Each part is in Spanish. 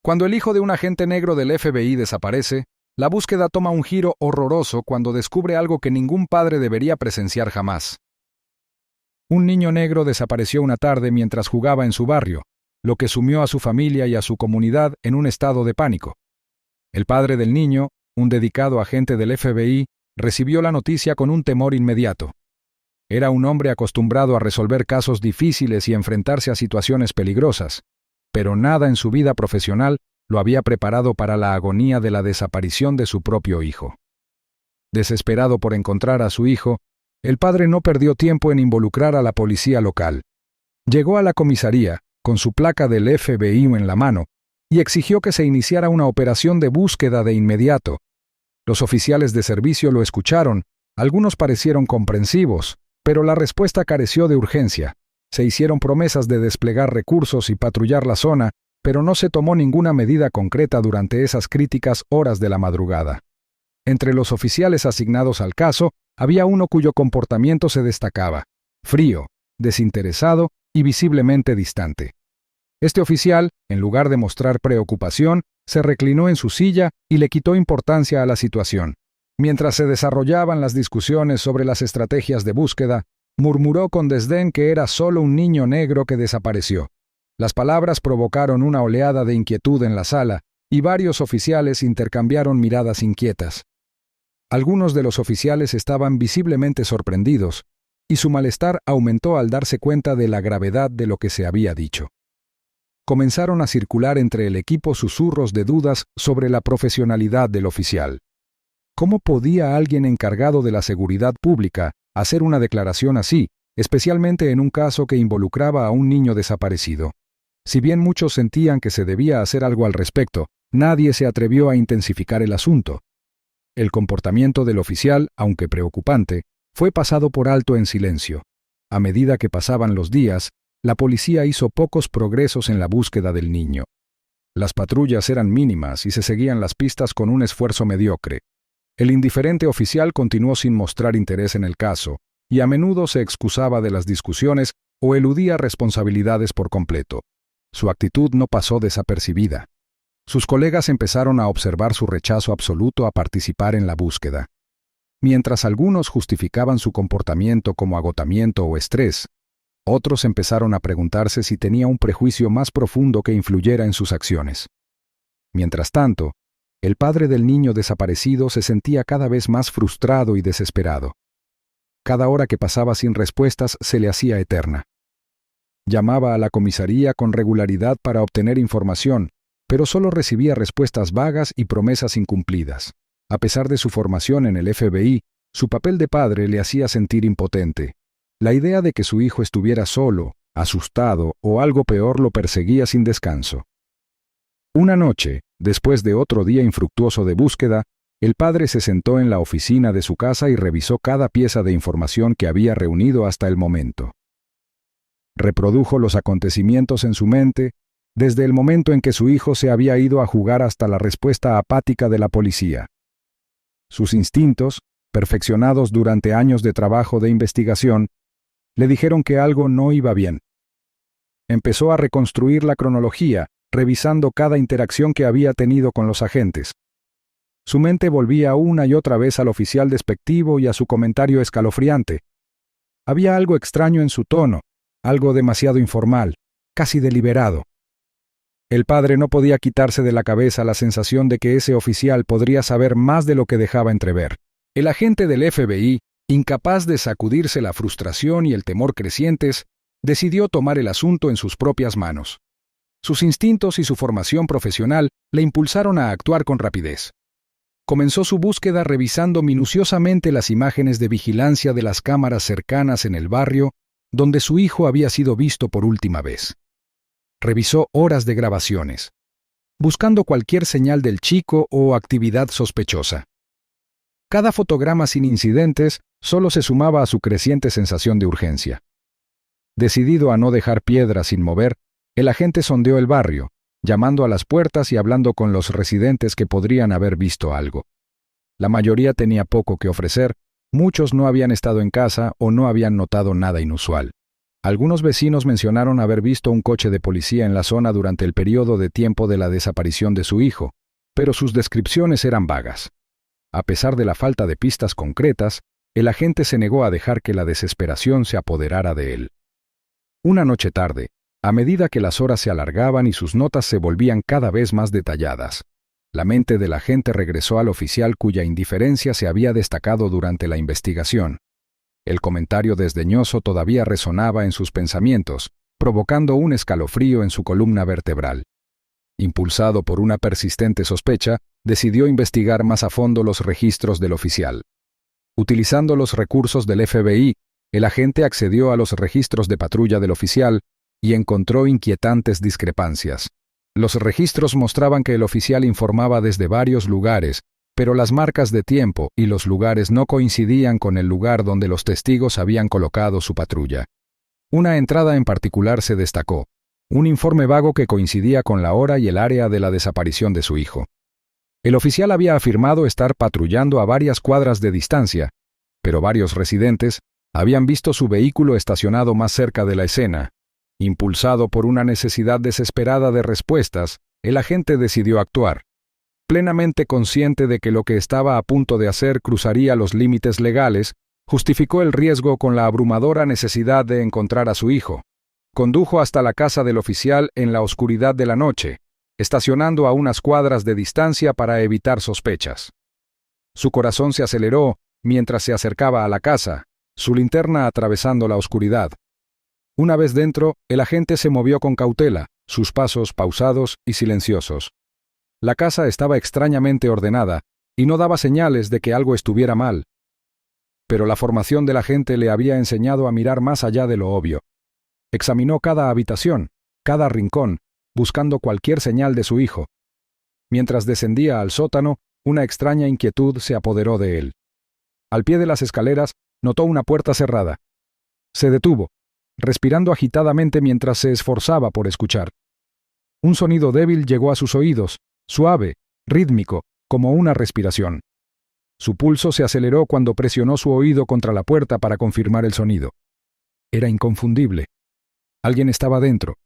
Cuando el hijo de un agente negro del FBI desaparece, la búsqueda toma un giro horroroso cuando descubre algo que ningún padre debería presenciar jamás. Un niño negro desapareció una tarde mientras jugaba en su barrio, lo que sumió a su familia y a su comunidad en un estado de pánico. El padre del niño, un dedicado agente del FBI, recibió la noticia con un temor inmediato. Era un hombre acostumbrado a resolver casos difíciles y enfrentarse a situaciones peligrosas, pero nada en su vida profesional lo había preparado para la agonía de la desaparición de su propio hijo. Desesperado por encontrar a su hijo, el padre no perdió tiempo en involucrar a la policía local. Llegó a la comisaría, con su placa del FBI en la mano, y exigió que se iniciara una operación de búsqueda de inmediato. Los oficiales de servicio lo escucharon, algunos parecieron comprensivos, pero la respuesta careció de urgencia. Se hicieron promesas de desplegar recursos y patrullar la zona, pero no se tomó ninguna medida concreta durante esas críticas horas de la madrugada. Entre los oficiales asignados al caso, había uno cuyo comportamiento se destacaba: frío, desinteresado y visiblemente distante. Este oficial, en lugar de mostrar preocupación, se reclinó en su silla y le quitó importancia a la situación. Mientras se desarrollaban las discusiones sobre las estrategias de búsqueda, murmuró con desdén que era solo un niño negro que desapareció. Las palabras provocaron una oleada de inquietud en la sala, y varios oficiales intercambiaron miradas inquietas. Algunos de los oficiales estaban visiblemente sorprendidos, y su malestar aumentó al darse cuenta de la gravedad de lo que se había dicho. Comenzaron a circular entre el equipo susurros de dudas sobre la profesionalidad del oficial. ¿Cómo podía alguien encargado de la seguridad pública hacer una declaración así, especialmente en un caso que involucraba a un niño desaparecido? Si bien muchos sentían que se debía hacer algo al respecto, nadie se atrevió a intensificar el asunto. El comportamiento del oficial, aunque preocupante, fue pasado por alto en silencio. A medida que pasaban los días, la policía hizo pocos progresos en la búsqueda del niño. Las patrullas eran mínimas y se seguían las pistas con un esfuerzo mediocre. El indiferente oficial continuó sin mostrar interés en el caso, y a menudo se excusaba de las discusiones o eludía responsabilidades por completo. Su actitud no pasó desapercibida. Sus colegas empezaron a observar su rechazo absoluto a participar en la búsqueda. Mientras algunos justificaban su comportamiento como agotamiento o estrés, otros empezaron a preguntarse si tenía un prejuicio más profundo que influyera en sus acciones. Mientras tanto, el padre del niño desaparecido se sentía cada vez más frustrado y desesperado. Cada hora que pasaba sin respuestas se le hacía eterna. Llamaba a la comisaría con regularidad para obtener información, pero solo recibía respuestas vagas y promesas incumplidas. A pesar de su formación en el FBI, su papel de padre le hacía sentir impotente. La idea de que su hijo estuviera solo, asustado o algo peor lo perseguía sin descanso. Una noche, después de otro día infructuoso de búsqueda, el padre se sentó en la oficina de su casa y revisó cada pieza de información que había reunido hasta el momento. Reprodujo los acontecimientos en su mente, desde el momento en que su hijo se había ido a jugar hasta la respuesta apática de la policía. Sus instintos, perfeccionados durante años de trabajo de investigación, le dijeron que algo no iba bien. Empezó a reconstruir la cronología, revisando cada interacción que había tenido con los agentes. Su mente volvía una y otra vez al oficial despectivo y a su comentario escalofriante. Había algo extraño en su tono, algo demasiado informal, casi deliberado. El padre no podía quitarse de la cabeza la sensación de que ese oficial podría saber más de lo que dejaba entrever. El agente del FBI, incapaz de sacudirse la frustración y el temor crecientes, decidió tomar el asunto en sus propias manos. Sus instintos y su formación profesional le impulsaron a actuar con rapidez. Comenzó su búsqueda revisando minuciosamente las imágenes de vigilancia de las cámaras cercanas en el barrio donde su hijo había sido visto por última vez. Revisó horas de grabaciones, buscando cualquier señal del chico o actividad sospechosa. Cada fotograma sin incidentes solo se sumaba a su creciente sensación de urgencia. Decidido a no dejar piedra sin mover, el agente sondeó el barrio, llamando a las puertas y hablando con los residentes que podrían haber visto algo. La mayoría tenía poco que ofrecer, muchos no habían estado en casa o no habían notado nada inusual. Algunos vecinos mencionaron haber visto un coche de policía en la zona durante el periodo de tiempo de la desaparición de su hijo, pero sus descripciones eran vagas. A pesar de la falta de pistas concretas, el agente se negó a dejar que la desesperación se apoderara de él. Una noche tarde, a medida que las horas se alargaban y sus notas se volvían cada vez más detalladas, la mente del agente regresó al oficial cuya indiferencia se había destacado durante la investigación. El comentario desdeñoso todavía resonaba en sus pensamientos, provocando un escalofrío en su columna vertebral. Impulsado por una persistente sospecha, decidió investigar más a fondo los registros del oficial. Utilizando los recursos del FBI, el agente accedió a los registros de patrulla del oficial y encontró inquietantes discrepancias. Los registros mostraban que el oficial informaba desde varios lugares, pero las marcas de tiempo y los lugares no coincidían con el lugar donde los testigos habían colocado su patrulla. Una entrada en particular se destacó, un informe vago que coincidía con la hora y el área de la desaparición de su hijo. El oficial había afirmado estar patrullando a varias cuadras de distancia, pero varios residentes habían visto su vehículo estacionado más cerca de la escena. Impulsado por una necesidad desesperada de respuestas, el agente decidió actuar. Plenamente consciente de que lo que estaba a punto de hacer cruzaría los límites legales, justificó el riesgo con la abrumadora necesidad de encontrar a su hijo. Condujo hasta la casa del oficial en la oscuridad de la noche, estacionando a unas cuadras de distancia para evitar sospechas. Su corazón se aceleró mientras se acercaba a la casa, su linterna atravesando la oscuridad. Una vez dentro, el agente se movió con cautela, sus pasos pausados y silenciosos. La casa estaba extrañamente ordenada, y no daba señales de que algo estuviera mal. Pero la formación del agente le había enseñado a mirar más allá de lo obvio. Examinó cada habitación, cada rincón, buscando cualquier señal de su hijo. Mientras descendía al sótano, una extraña inquietud se apoderó de él. Al pie de las escaleras, notó una puerta cerrada. Se detuvo, respirando agitadamente mientras se esforzaba por escuchar. Un sonido débil llegó a sus oídos, suave, rítmico, como una respiración. Su pulso se aceleró cuando presionó su oído contra la puerta para confirmar el sonido. Era inconfundible. Alguien estaba dentro.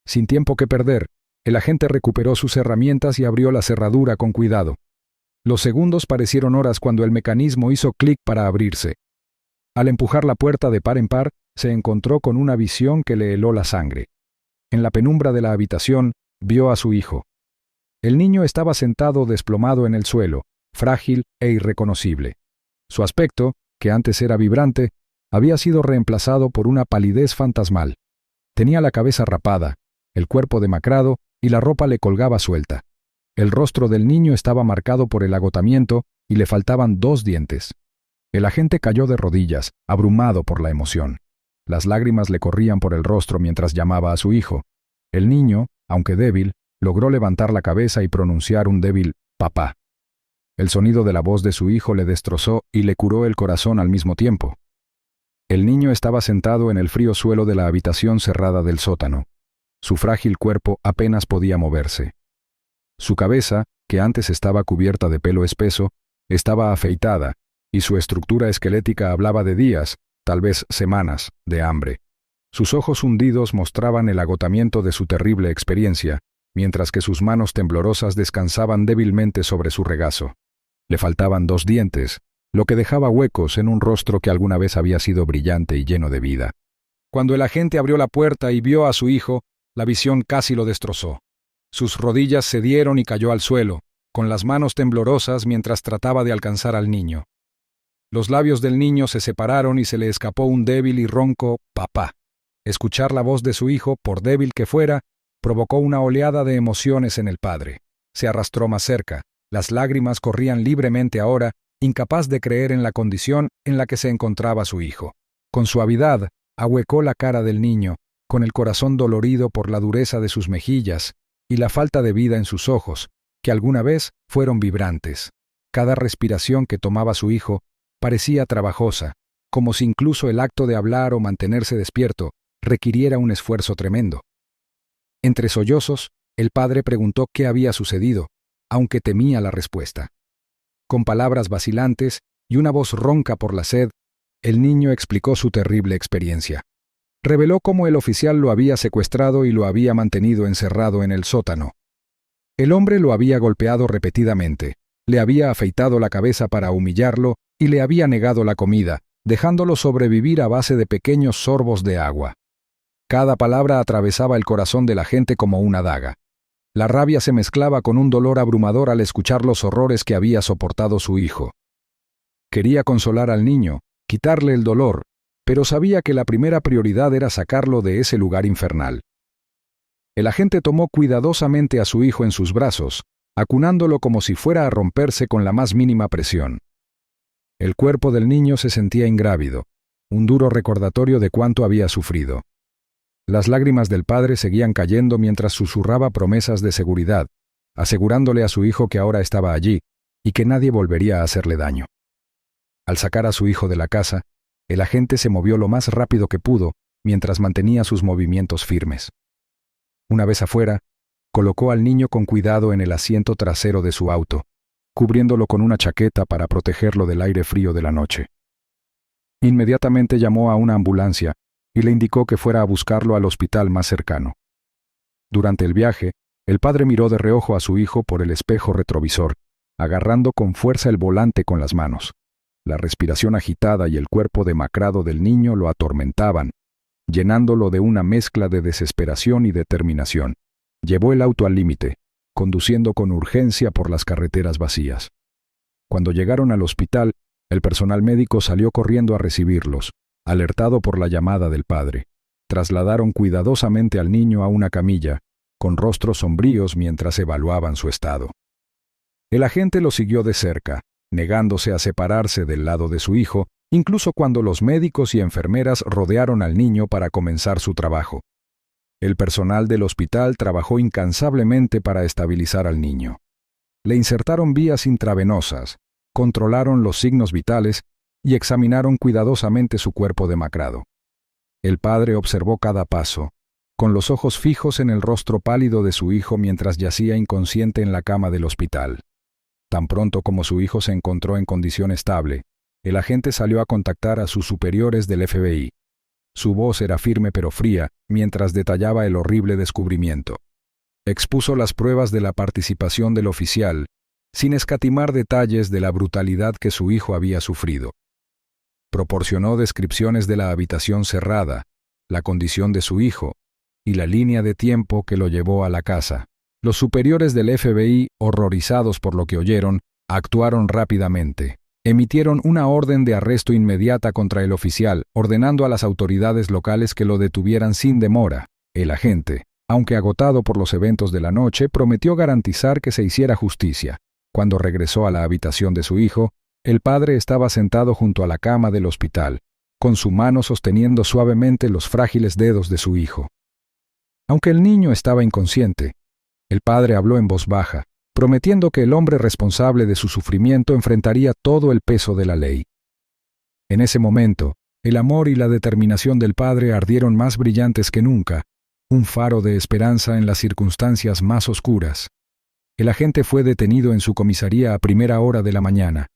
Sin tiempo que perder, el agente recuperó sus herramientas y abrió la cerradura con cuidado. Los segundos parecieron horas cuando el mecanismo hizo clic para abrirse. Al empujar la puerta de par en par, se encontró con una visión que le heló la sangre. En la penumbra de la habitación, vio a su hijo. El niño estaba sentado desplomado en el suelo, frágil e irreconocible. Su aspecto, que antes era vibrante, había sido reemplazado por una palidez fantasmal. Tenía la cabeza rapada, el cuerpo demacrado y la ropa le colgaba suelta. El rostro del niño estaba marcado por el agotamiento y le faltaban 2 dientes. El agente cayó de rodillas, abrumado por la emoción. Las lágrimas le corrían por el rostro mientras llamaba a su hijo. El niño, aunque débil, logró levantar la cabeza y pronunciar un débil «papá». El sonido de la voz de su hijo le destrozó y le curó el corazón al mismo tiempo. El niño estaba sentado en el frío suelo de la habitación cerrada del sótano. Su frágil cuerpo apenas podía moverse. Su cabeza, que antes estaba cubierta de pelo espeso, estaba afeitada, y su estructura esquelética hablaba de días, tal vez semanas, de hambre. Sus ojos hundidos mostraban el agotamiento de su terrible experiencia, mientras que sus manos temblorosas descansaban débilmente sobre su regazo. Le faltaban 2 dientes, lo que dejaba huecos en un rostro que alguna vez había sido brillante y lleno de vida. Cuando el agente abrió la puerta y vio a su hijo, la visión casi lo destrozó. Sus rodillas cedieron y cayó al suelo, con las manos temblorosas mientras trataba de alcanzar al niño. Los labios del niño se separaron y se le escapó un débil y ronco «papá». Escuchar la voz de su hijo, por débil que fuera, provocó una oleada de emociones en el padre. Se arrastró más cerca, las lágrimas corrían libremente ahora, incapaz de creer en la condición en la que se encontraba su hijo. Con suavidad, ahuecó la cara del niño, con el corazón dolorido por la dureza de sus mejillas y la falta de vida en sus ojos, que alguna vez fueron vibrantes. Cada respiración que tomaba su hijo parecía trabajosa, como si incluso el acto de hablar o mantenerse despierto requiriera un esfuerzo tremendo. Entre sollozos, el padre preguntó qué había sucedido, aunque temía la respuesta. Con palabras vacilantes y una voz ronca por la sed, el niño explicó su terrible experiencia. reveló cómo el oficial lo había secuestrado y lo había mantenido encerrado en el sótano. El hombre lo había golpeado repetidamente, le había afeitado la cabeza para humillarlo y le había negado la comida, dejándolo sobrevivir a base de pequeños sorbos de agua. Cada palabra atravesaba el corazón de la gente como una daga. La rabia se mezclaba con un dolor abrumador al escuchar los horrores que había soportado su hijo. Quería consolar al niño, quitarle el dolor, pero sabía que la primera prioridad era sacarlo de ese lugar infernal. El agente tomó cuidadosamente a su hijo en sus brazos, acunándolo como si fuera a romperse con la más mínima presión. El cuerpo del niño se sentía ingrávido, un duro recordatorio de cuánto había sufrido. Las lágrimas del padre seguían cayendo mientras susurraba promesas de seguridad, asegurándole a su hijo que ahora estaba allí y que nadie volvería a hacerle daño. Al sacar a su hijo de la casa, el agente se movió lo más rápido que pudo mientras mantenía sus movimientos firmes. Una vez afuera, colocó al niño con cuidado en el asiento trasero de su auto, cubriéndolo con una chaqueta para protegerlo del aire frío de la noche. Inmediatamente llamó a una ambulancia y le indicó que fuera a buscarlo al hospital más cercano. Durante el viaje, el padre miró de reojo a su hijo por el espejo retrovisor, agarrando con fuerza el volante con las manos. La respiración agitada y el cuerpo demacrado del niño lo atormentaban, llenándolo de una mezcla de desesperación y determinación. Llevó el auto al límite, conduciendo con urgencia por las carreteras vacías. Cuando llegaron al hospital, el personal médico salió corriendo a recibirlos, alertado por la llamada del padre. Trasladaron cuidadosamente al niño a una camilla, con rostros sombríos mientras evaluaban su estado. El agente lo siguió de cerca, negándose a separarse del lado de su hijo, incluso cuando los médicos y enfermeras rodearon al niño para comenzar su trabajo. El personal del hospital trabajó incansablemente para estabilizar al niño. Le insertaron vías intravenosas, controlaron los signos vitales y examinaron cuidadosamente su cuerpo demacrado. El padre observó cada paso, con los ojos fijos en el rostro pálido de su hijo mientras yacía inconsciente en la cama del hospital. Tan pronto como su hijo se encontró en condición estable, el agente salió a contactar a sus superiores del FBI. Su voz era firme pero fría mientras detallaba el horrible descubrimiento. Expuso las pruebas de la participación del oficial, sin escatimar detalles de la brutalidad que su hijo había sufrido. Proporcionó descripciones de la habitación cerrada, la condición de su hijo y la línea de tiempo que lo llevó a la casa. Los superiores del FBI, horrorizados por lo que oyeron, actuaron rápidamente. Emitieron una orden de arresto inmediata contra el oficial, ordenando a las autoridades locales que lo detuvieran sin demora. El agente, aunque agotado por los eventos de la noche, prometió garantizar que se hiciera justicia. Cuando regresó a la habitación de su hijo, el padre estaba sentado junto a la cama del hospital, con su mano sosteniendo suavemente los frágiles dedos de su hijo. Aunque el niño estaba inconsciente, el padre habló en voz baja, prometiendo que el hombre responsable de su sufrimiento enfrentaría todo el peso de la ley. En ese momento, el amor y la determinación del padre ardieron más brillantes que nunca, un faro de esperanza en las circunstancias más oscuras. El agente fue detenido en su comisaría a primera hora de la mañana.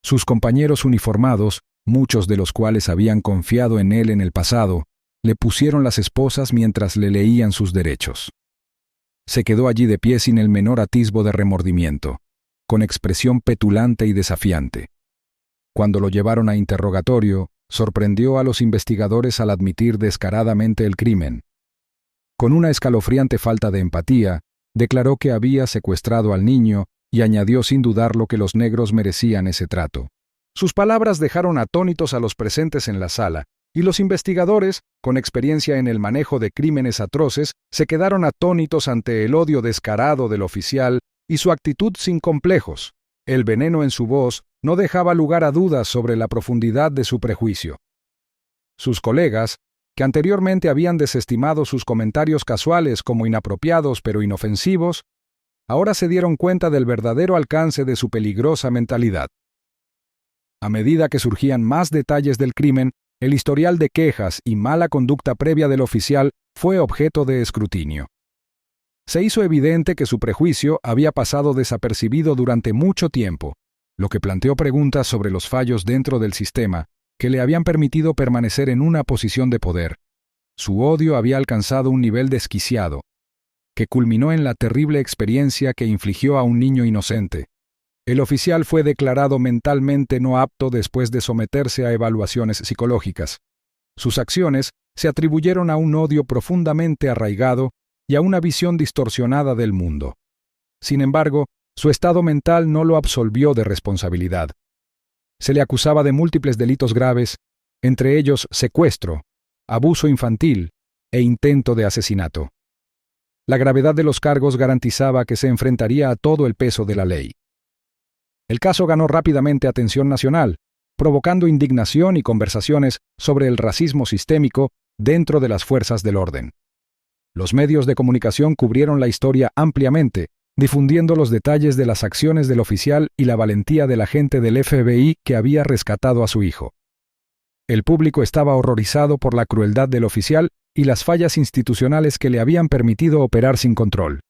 Sus compañeros uniformados, muchos de los cuales habían confiado en él en el pasado, le pusieron las esposas mientras le leían sus derechos. Se quedó allí de pie sin el menor atisbo de remordimiento, con expresión petulante y desafiante. Cuando lo llevaron a interrogatorio, sorprendió a los investigadores al admitir descaradamente el crimen. Con una escalofriante falta de empatía, declaró que había secuestrado al niño y añadió sin dudarlo que los negros merecían ese trato. Sus palabras dejaron atónitos a los presentes en la sala, y los investigadores, con experiencia en el manejo de crímenes atroces, se quedaron atónitos ante el odio descarado del oficial y su actitud sin complejos. El veneno en su voz no dejaba lugar a dudas sobre la profundidad de su prejuicio. Sus colegas, que anteriormente habían desestimado sus comentarios casuales como inapropiados pero inofensivos, ahora se dieron cuenta del verdadero alcance de su peligrosa mentalidad. A medida que surgían más detalles del crimen, el historial de quejas y mala conducta previa del oficial fue objeto de escrutinio. Se hizo evidente que su prejuicio había pasado desapercibido durante mucho tiempo, lo que planteó preguntas sobre los fallos dentro del sistema que le habían permitido permanecer en una posición de poder. Su odio había alcanzado un nivel desquiciado, que culminó en la terrible experiencia que infligió a un niño inocente. El oficial fue declarado mentalmente no apto después de someterse a evaluaciones psicológicas. Sus acciones se atribuyeron a un odio profundamente arraigado y a una visión distorsionada del mundo. Sin embargo, su estado mental no lo absolvió de responsabilidad. Se le acusaba de múltiples delitos graves, entre ellos secuestro, abuso infantil e intento de asesinato. La gravedad de los cargos garantizaba que se enfrentaría a todo el peso de la ley. El caso ganó rápidamente atención nacional, provocando indignación y conversaciones sobre el racismo sistémico dentro de las fuerzas del orden. Los medios de comunicación cubrieron la historia ampliamente, difundiendo los detalles de las acciones del oficial y la valentía del agente del FBI que había rescatado a su hijo. El público estaba horrorizado por la crueldad del oficial y las fallas institucionales que le habían permitido operar sin control.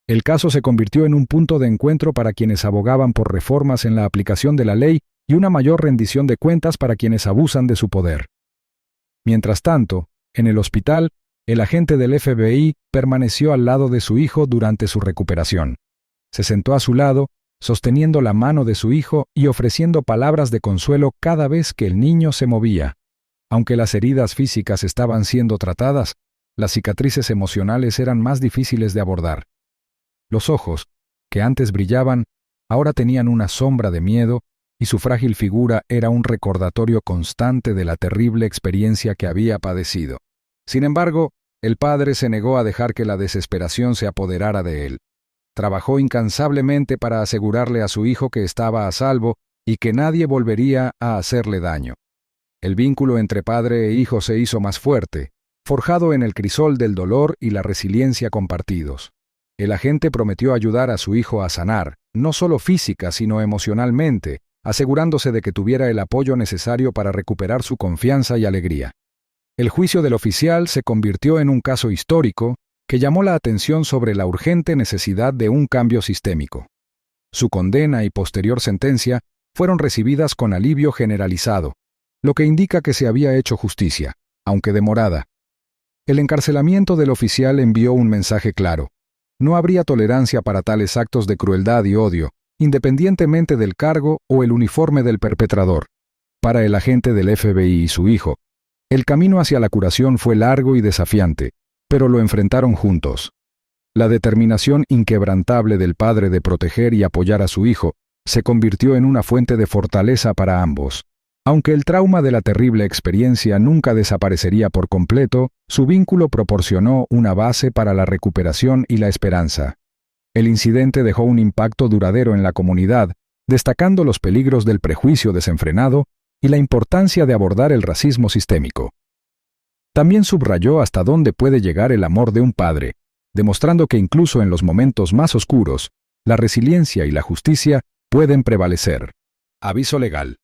El caso se convirtió en un punto de encuentro para quienes abogaban por reformas en la aplicación de la ley y una mayor rendición de cuentas para quienes abusan de su poder. Mientras tanto, en el hospital, el agente del FBI permaneció al lado de su hijo durante su recuperación. Se sentó a su lado, sosteniendo la mano de su hijo y ofreciendo palabras de consuelo cada vez que el niño se movía. Aunque las heridas físicas estaban siendo tratadas, las cicatrices emocionales eran más difíciles de abordar. Los ojos, que antes brillaban, ahora tenían una sombra de miedo y su frágil figura era un recordatorio constante de la terrible experiencia que había padecido. Sin embargo, el padre se negó a dejar que la desesperación se apoderara de él. Trabajó incansablemente para asegurarle a su hijo que estaba a salvo y que nadie volvería a hacerle daño. El vínculo entre padre e hijo se hizo más fuerte, forjado en el crisol del dolor y la resiliencia compartidos. El agente prometió ayudar a su hijo a sanar, no solo física sino emocionalmente, asegurándose de que tuviera el apoyo necesario para recuperar su confianza y alegría. El juicio del oficial se convirtió en un caso histórico que llamó la atención sobre la urgente necesidad de un cambio sistémico. Su condena y posterior sentencia fueron recibidas con alivio generalizado, lo que indica que se había hecho justicia, aunque demorada. El encarcelamiento del oficial envió un mensaje claro: no habría tolerancia para tales actos de crueldad y odio, independientemente del cargo o el uniforme del perpetrador. Para el agente del FBI y su hijo, el camino hacia la curación fue largo y desafiante, pero lo enfrentaron juntos. La determinación inquebrantable del padre de proteger y apoyar a su hijo se convirtió en una fuente de fortaleza para ambos. Aunque el trauma de la terrible experiencia nunca desaparecería por completo, su vínculo proporcionó una base para la recuperación y la esperanza. El incidente dejó un impacto duradero en la comunidad, destacando los peligros del prejuicio desenfrenado y la importancia de abordar el racismo sistémico. También subrayó hasta dónde puede llegar el amor de un padre, demostrando que incluso en los momentos más oscuros, la resiliencia y la justicia pueden prevalecer. Aviso legal.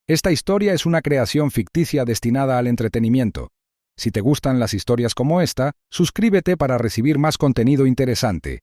Esta historia es una creación ficticia destinada al entretenimiento. Si te gustan las historias como esta, suscríbete para recibir más contenido interesante.